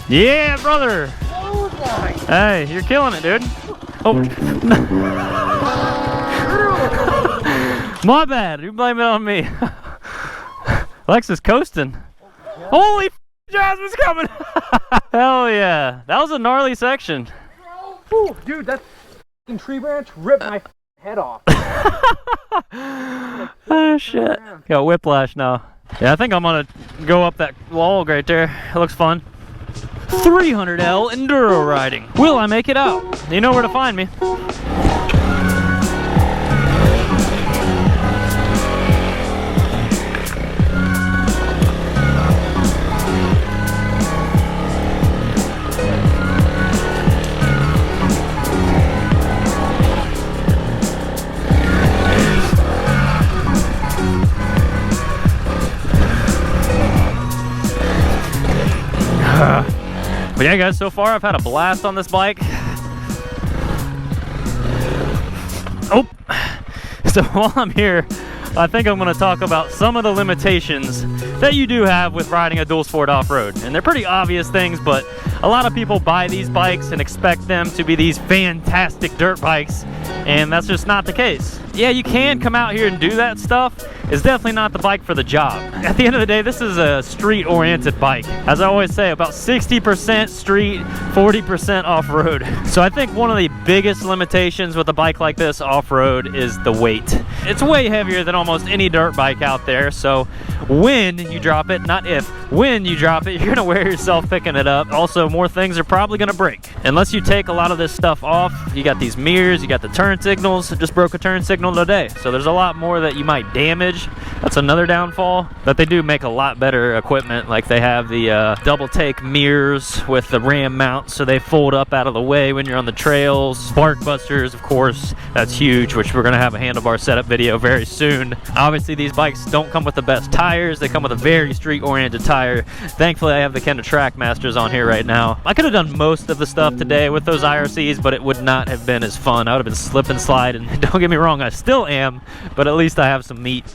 Yeah, brother. Hey, you're killing it, dude. Oh. My bad. You blame it on me. Lex coasting. Holy Jasmine's coming. Hell yeah. That was a gnarly section. Ooh, dude, that tree branch ripped my head off. Oh shit. Got whiplash now. Yeah, I think I'm gonna go up that log right there. It looks fun. 300L enduro riding. Will I make it out? You know where to find me. But yeah guys, so far I've had a blast on this bike. Oh, so while I'm here, I think I'm going to talk about some of the limitations that you do have with riding a dual sport off-road. And they're pretty obvious things, but a lot of people buy these bikes and expect them to be these fantastic dirt bikes, and that's just not the case. Yeah, you can come out here and do that stuff. It's definitely not the bike for the job. At the end of the day, this is a street-oriented bike. As I always say, about 60% street, 40% off-road. So I think one of the biggest limitations with a bike like this off-road is the weight. It's way heavier than almost any dirt bike out there, so when you drop it, not if, when you drop it, you're gonna wear yourself picking it up. Also, more things are probably gonna break. Unless you take a lot of this stuff off, you got these mirrors, you got the turn signals. I just broke a turn signal today, so there's a lot more that you might damage. That's another downfall. But they do make a lot better equipment. Like they have the double take mirrors with the ram mount, so they fold up out of the way when you're on the trails. Spark busters, of course, that's huge, which we're gonna have a handlebar setup video very soon. Obviously these bikes don't come with the best tires. They come with a very street oriented tire. Thankfully I have the Kenda Trackmasters on here right now. I could have done most of the stuff today with those IRCs, but it would not have been as fun. I would have been slip and slide, and don't get me wrong, I still am, but at least I have some meat.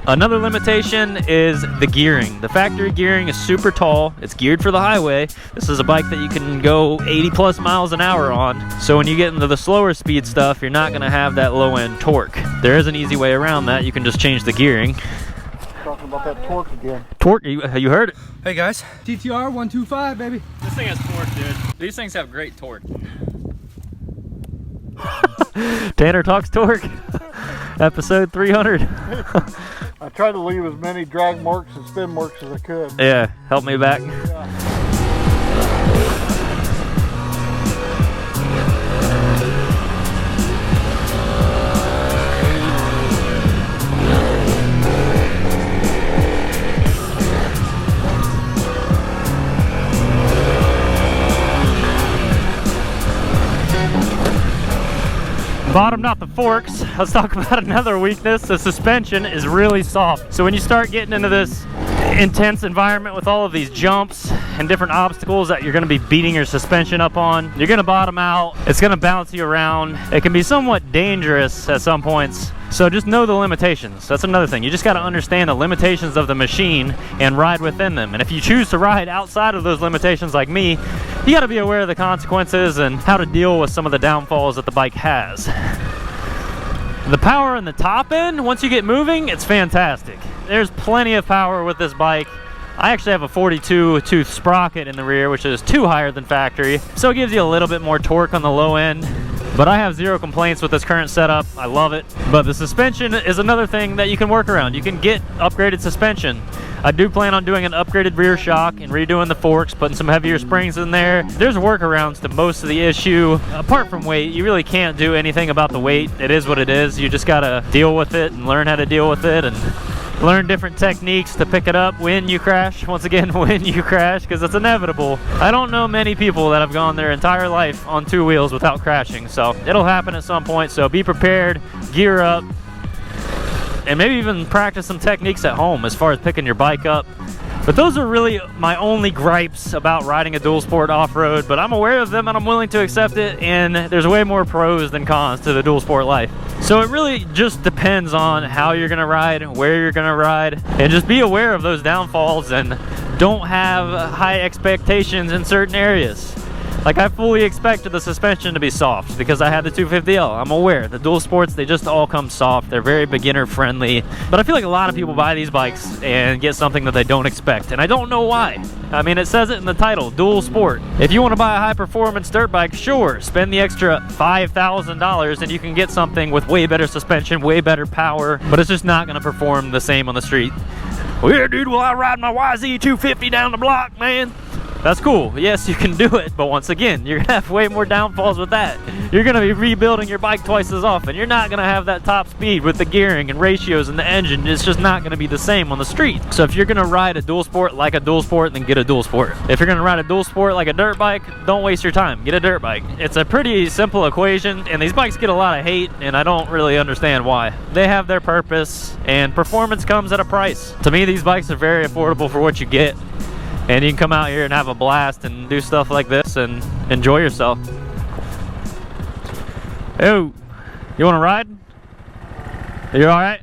Another limitation is the gearing. The factory gearing is super tall. It's geared for the highway. This is a bike that you can go 80 plus miles an hour on. So when you get into the slower speed stuff, you're not gonna have that low end torque. There is an easy way around that. You can just change the gearing. Talking about that torque again. Torque, you heard it. Hey guys, TTR 125, baby. This thing has torque, dude. These things have great torque. Tanner Talks Torque, episode 300. I tried to leave as many drag marks and spin marks as I could. Yeah, help me back. Yeah. Bottomed out the forks. Let's talk about another weakness. The suspension is really soft. So when you start getting into this intense environment with all of these jumps and different obstacles that you're going to be beating your suspension up on, you're going to bottom out. It's going to bounce you around. It can be somewhat dangerous at some points. So just know the limitations. That's another thing. You just got to understand the limitations of the machine and ride within them. And if you choose to ride outside of those limitations like me, you got to be aware of the consequences and how to deal with some of the downfalls that the bike has. The power in the top end, once you get moving, it's fantastic. There's plenty of power with this bike. I actually have a 42 tooth sprocket in the rear, which is 2 higher than factory. So it gives you a little bit more torque on the low end. But I have zero complaints with this current setup. I love it. But the suspension is another thing that you can work around. You can get upgraded suspension. I do plan on doing an upgraded rear shock and redoing the forks, putting some heavier springs in there. There's workarounds to most of the issue. Apart from weight, you really can't do anything about the weight. It is what it is. You just gotta deal with it and learn how to deal with it and learn different techniques to pick it up when you crash. Once again, when you crash, because it's inevitable. I don't know many people that have gone their entire life on 2 wheels without crashing, so it'll happen at some point. So be prepared, gear up, and maybe even practice some techniques at home as far as picking your bike up But those are really my only gripes about riding a dual sport off-road, but I'm aware of them and I'm willing to accept it, and there's way more pros than cons to the dual sport life. So it really just depends on how you're gonna ride, where you're gonna ride, and just be aware of those downfalls and don't have high expectations in certain areas. Like, I fully expected the suspension to be soft because I had the 250L. I'm aware the dual sports, they just all come soft. They're very beginner friendly. But I feel like a lot of people buy these bikes and get something that they don't expect, and I don't know why. I mean, it says it in the title, dual sport. If you want to buy a high performance dirt bike, sure, spend the extra $5,000 and you can get something with way better suspension, way better power, but it's just not going to perform the same on the street. Well, yeah, dude, well, I ride my YZ250 down the block, man. That's cool. Yes, you can do it, but once again, you're gonna have way more downfalls with that. You're gonna be rebuilding your bike twice as often. You're not gonna have that top speed with the gearing and ratios and the engine. It's just not gonna be the same on the street. So if you're gonna ride a dual sport like a dual sport, then get a dual sport. If you're gonna ride a dual sport like a dirt bike, don't waste your time. Get a dirt bike. It's a pretty simple equation, and these bikes get a lot of hate, and I don't really understand why. They have their purpose, and performance comes at a price. To me, these bikes are very affordable for what you get. And you can come out here and have a blast and do stuff like this and enjoy yourself. Oh, you want to ride? You all right?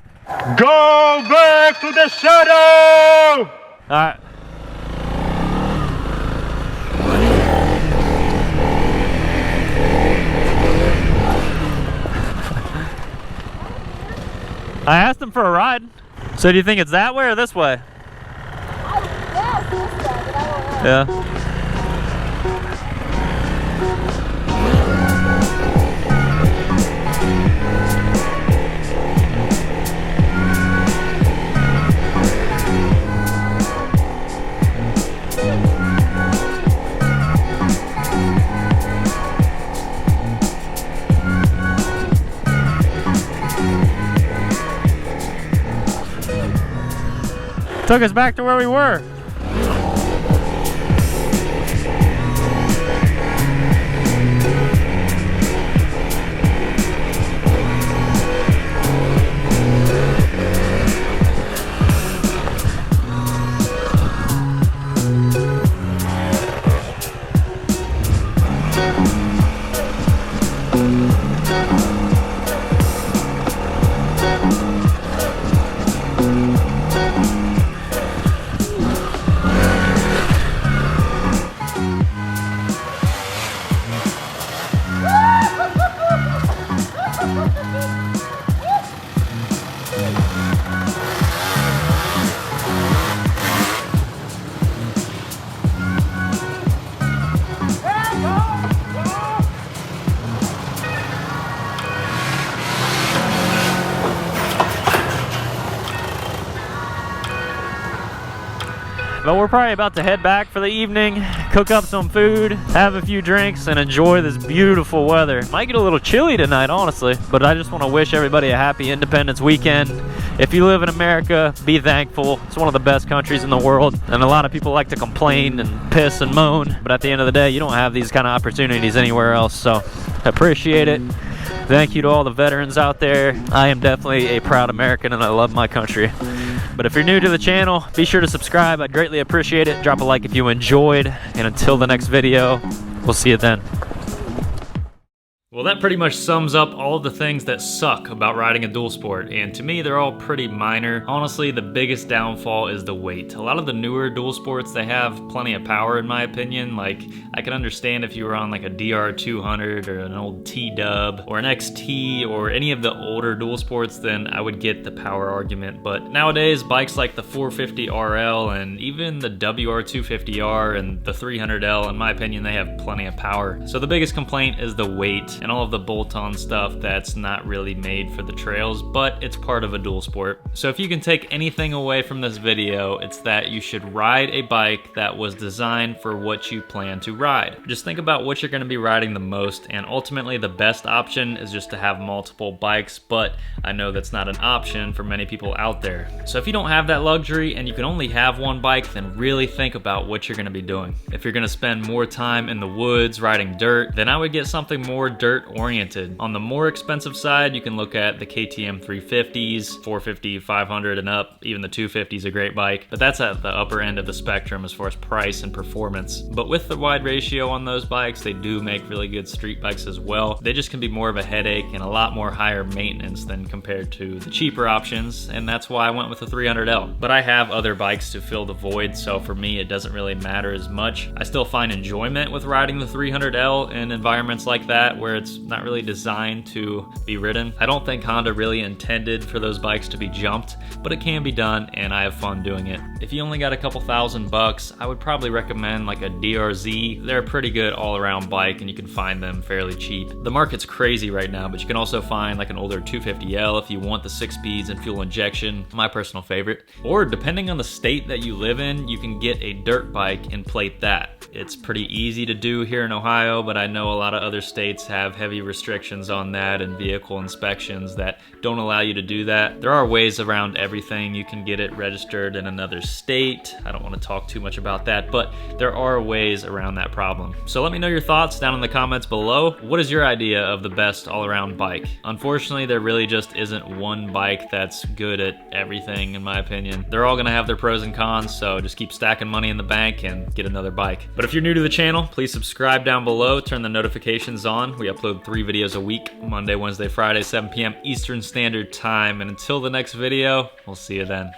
Go back to the Shuttle! All right. I asked him for a ride. So do you think it's that way or this way? Yeah. Took us back to where we were. But we're probably about to head back for the evening, cook up some food, have a few drinks, and enjoy this beautiful weather. Might get a little chilly tonight, honestly, but I just want to wish everybody a happy Independence weekend. If you live in America, be thankful. It's one of the best countries in the world, and a lot of people like to complain and piss and moan, but at the end of the day, you don't have these kind of opportunities anywhere else, so appreciate it. Thank you to all the veterans out there. I am definitely a proud American and I love my country. But if you're new to the channel, be sure to subscribe. I'd greatly appreciate it. Drop a like if you enjoyed. And until the next video, we'll see you then. Well, that pretty much sums up all of the things that suck about riding a dual sport, and to me they're all pretty minor. Honestly, the biggest downfall is the weight. A lot of the newer dual sports, they have plenty of power in my opinion. Like, I can understand if you were on like a DR200 or an old T-Dub or an XT or any of the older dual sports, then I would get the power argument. But nowadays, bikes like the 450RL and even the WR250R and the 300L, in my opinion, they have plenty of power. So the biggest complaint is the weight and all of the bolt-on stuff that's not really made for the trails, but it's part of a dual sport. So if you can take anything away from this video, it's that you should ride a bike that was designed for what you plan to ride. Just think about what you're going to be riding the most, and ultimately the best option is just to have multiple bikes, but I know that's not an option for many people out there. So if you don't have that luxury and you can only have one bike, then really think about what you're going to be doing. If you're going to spend more time in the woods riding dirt, then I would get something more dirt dirt oriented. On the more expensive side, you can look at the KTM 350s, 450, 500 and up. Even the 250 is a great bike, but that's at the upper end of the spectrum as far as price and performance. But with the wide ratio on those bikes, they do make really good street bikes as well. They just can be more of a headache and a lot more higher maintenance than compared to the cheaper options, and that's why I went with the 300L. But I have other bikes to fill the void, so for me it doesn't really matter as much. I still find enjoyment with riding the 300L in environments like that where it's not really designed to be ridden. I don't think Honda really intended for those bikes to be jumped, but it can be done and I have fun doing it. If you only got a couple $1,000, I would probably recommend like a DRZ. They're a pretty good all-around bike and you can find them fairly cheap. The market's crazy right now, but you can also find like an older 250L if you want the 6 speeds and fuel injection, my personal favorite. Or depending on the state that you live in, you can get a dirt bike and plate that. It's pretty easy to do here in Ohio, but I know a lot of other states have heavy restrictions on that and vehicle inspections that don't allow you to do that. There are ways around everything. You can get it registered in another state. I don't want to talk too much about that, but there are ways around that problem. So let me know your thoughts down in the comments below. What is your idea of the best all-around bike? Unfortunately, there really just isn't one bike that's good at everything, in my opinion. They're all gonna have their pros and cons, so just keep stacking money in the bank and get another bike. But if you're new to the channel, please subscribe down below, turn the notifications on. We upload 3 videos a week, Monday, Wednesday, Friday, 7 p.m. Eastern Standard Time. And until the next video, we'll see you then.